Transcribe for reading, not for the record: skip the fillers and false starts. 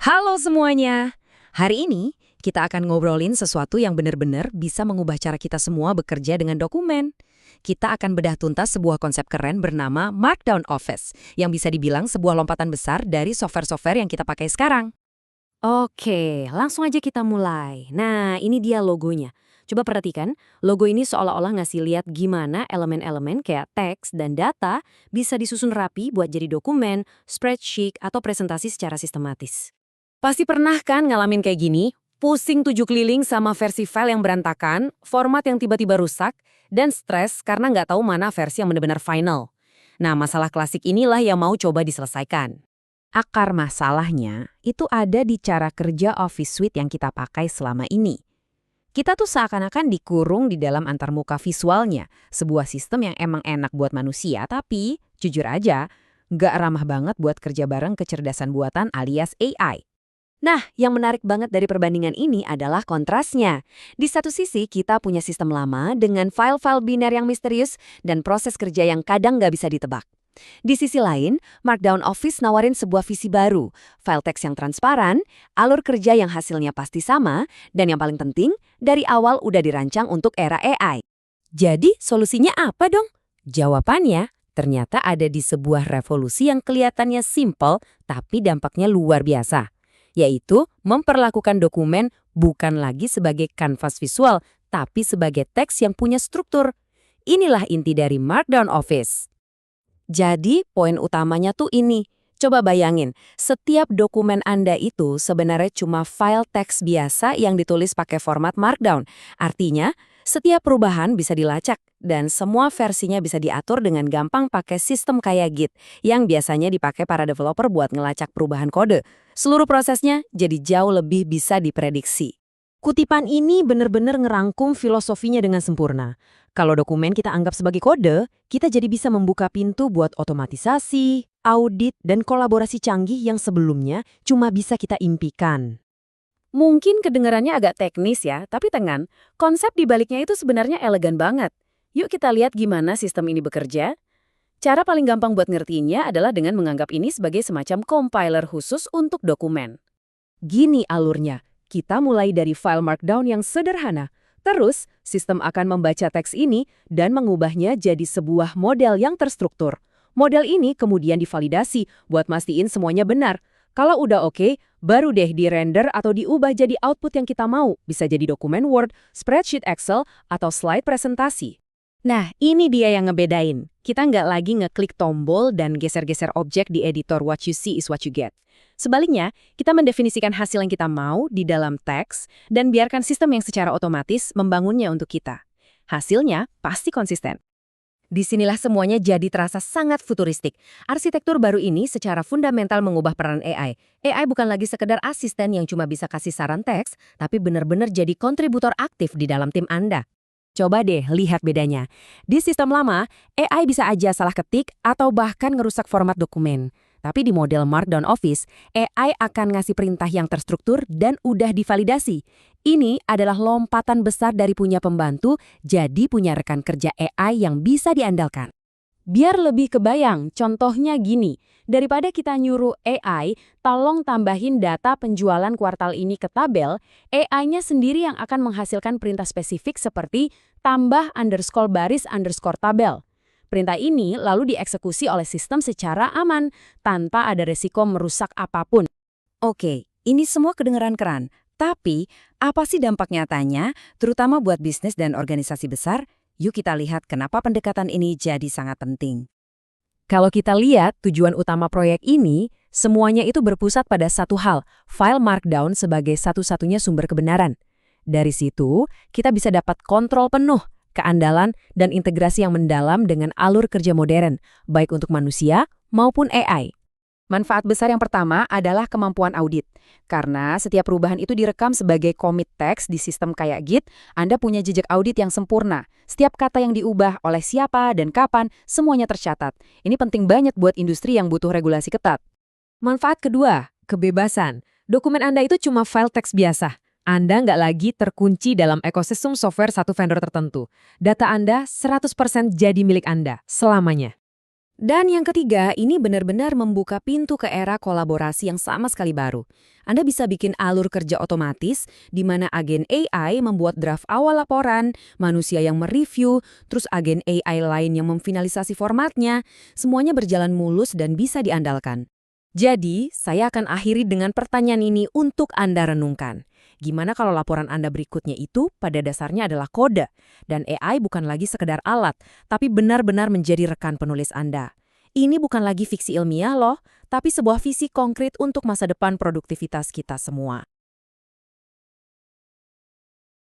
Halo semuanya. Hari ini kita akan ngobrolin sesuatu yang benar-benar bisa mengubah cara kita semua bekerja dengan dokumen. Kita akan bedah tuntas sebuah konsep keren bernama Markdown Office, yang bisa dibilang sebuah lompatan besar dari software-software yang kita pakai sekarang. Oke, langsung aja kita mulai. Nah, ini dia logonya. Coba perhatikan, logo ini seolah-olah ngasih lihat gimana elemen-elemen kayak teks dan data bisa disusun rapi buat jadi dokumen, spreadsheet, atau presentasi secara sistematis. Pasti pernah kan ngalamin kayak gini? Pusing 7 keliling sama versi file yang berantakan, format yang tiba-tiba rusak, dan stres karena nggak tahu mana versi yang benar-benar final. Nah, masalah klasik inilah yang mau coba diselesaikan. Akar masalahnya itu ada di cara kerja Office Suite yang kita pakai selama ini. Kita tuh seakan-akan dikurung di dalam antarmuka visualnya, sebuah sistem yang emang enak buat manusia, tapi jujur aja, nggak ramah banget buat kerja bareng kecerdasan buatan alias AI. Nah, yang menarik banget dari perbandingan ini adalah kontrasnya. Di satu sisi, kita punya sistem lama dengan file-file biner yang misterius dan proses kerja yang kadang nggak bisa ditebak. Di sisi lain, Markdown Office nawarin sebuah visi baru, file teks yang transparan, alur kerja yang hasilnya pasti sama, dan yang paling penting, dari awal udah dirancang untuk era AI. Jadi, solusinya apa dong? Jawabannya, ternyata ada di sebuah revolusi yang kelihatannya simple, tapi dampaknya luar biasa. Yaitu memperlakukan dokumen bukan lagi sebagai kanvas visual, tapi sebagai teks yang punya struktur. Inilah inti dari Markdown Office. Jadi, poin utamanya tuh ini. Coba bayangin, setiap dokumen Anda itu sebenarnya cuma file teks biasa yang ditulis pakai format Markdown. Artinya, setiap perubahan bisa dilacak dan semua versinya bisa diatur dengan gampang pakai sistem kayak Git yang biasanya dipakai para developer buat ngelacak perubahan kode. Seluruh prosesnya jadi jauh lebih bisa diprediksi. Kutipan ini benar-benar ngerangkum filosofinya dengan sempurna. Kalau dokumen kita anggap sebagai kode, kita jadi bisa membuka pintu buat otomatisasi, audit, dan kolaborasi canggih yang sebelumnya cuma bisa kita impikan. Mungkin kedengarannya agak teknis ya, tapi tenang, konsep di baliknya itu sebenarnya elegan banget. Yuk kita lihat gimana sistem ini bekerja. Cara paling gampang buat ngertiinnya adalah dengan menganggap ini sebagai semacam compiler khusus untuk dokumen. Gini alurnya, kita mulai dari file Markdown yang sederhana. Terus, sistem akan membaca teks ini dan mengubahnya jadi sebuah model yang terstruktur. Model ini kemudian divalidasi buat mastiin semuanya benar. Kalau udah oke, baru deh di-render atau diubah jadi output yang kita mau. Bisa jadi dokumen Word, spreadsheet Excel, atau slide presentasi. Nah, ini dia yang ngebedain. Kita nggak lagi ngeklik tombol dan geser-geser objek di editor what you see is what you get. Sebaliknya, kita mendefinisikan hasil yang kita mau di dalam teks dan biarkan sistem yang secara otomatis membangunnya untuk kita. Hasilnya pasti konsisten. Disinilah semuanya jadi terasa sangat futuristik. Arsitektur baru ini secara fundamental mengubah peran AI. AI bukan lagi sekedar asisten yang cuma bisa kasih saran teks, tapi benar-benar jadi kontributor aktif di dalam tim Anda. Coba deh lihat bedanya. Di sistem lama, AI bisa aja salah ketik atau bahkan ngerusak format dokumen. Tapi di model Markdown Office, AI akan ngasih perintah yang terstruktur dan udah divalidasi. Ini adalah lompatan besar dari punya pembantu, jadi punya rekan kerja AI yang bisa diandalkan. Biar lebih kebayang, contohnya gini, daripada kita nyuruh AI, tolong tambahin data penjualan kuartal ini ke tabel, AI-nya sendiri yang akan menghasilkan perintah spesifik seperti tambah underscore baris underscore tabel. Perintah ini lalu dieksekusi oleh sistem secara aman, tanpa ada resiko merusak apapun. Oke, ini semua kedengaran keren. Tapi, apa sih dampak nyatanya, terutama buat bisnis dan organisasi besar? Yuk kita lihat kenapa pendekatan ini jadi sangat penting. Kalau kita lihat tujuan utama proyek ini, semuanya itu berpusat pada satu hal, file Markdown sebagai satu-satunya sumber kebenaran. Dari situ, kita bisa dapat kontrol penuh, keandalan, dan integrasi yang mendalam dengan alur kerja modern, baik untuk manusia maupun AI. Manfaat besar yang pertama adalah kemampuan audit. Karena setiap perubahan itu direkam sebagai commit text di sistem kayak Git, Anda punya jejak audit yang sempurna. Setiap kata yang diubah oleh siapa dan kapan, semuanya tercatat. Ini penting banget buat industri yang butuh regulasi ketat. Manfaat kedua, kebebasan. Dokumen Anda itu cuma file teks biasa. Anda nggak lagi terkunci dalam ekosistem software satu vendor tertentu. Data Anda 100% jadi milik Anda, selamanya. Dan yang ketiga, ini benar-benar membuka pintu ke era kolaborasi yang sama sekali baru. Anda bisa bikin alur kerja otomatis, di mana agen AI membuat draft awal laporan, manusia yang mereview, terus agen AI lain yang memfinalisasi formatnya, semuanya berjalan mulus dan bisa diandalkan. Jadi, saya akan akhiri dengan pertanyaan ini untuk Anda renungkan. Gimana kalau laporan Anda berikutnya itu pada dasarnya adalah kode, dan AI bukan lagi sekedar alat, tapi benar-benar menjadi rekan penulis Anda? Ini bukan lagi fiksi ilmiah loh, tapi sebuah visi konkret untuk masa depan produktivitas kita semua.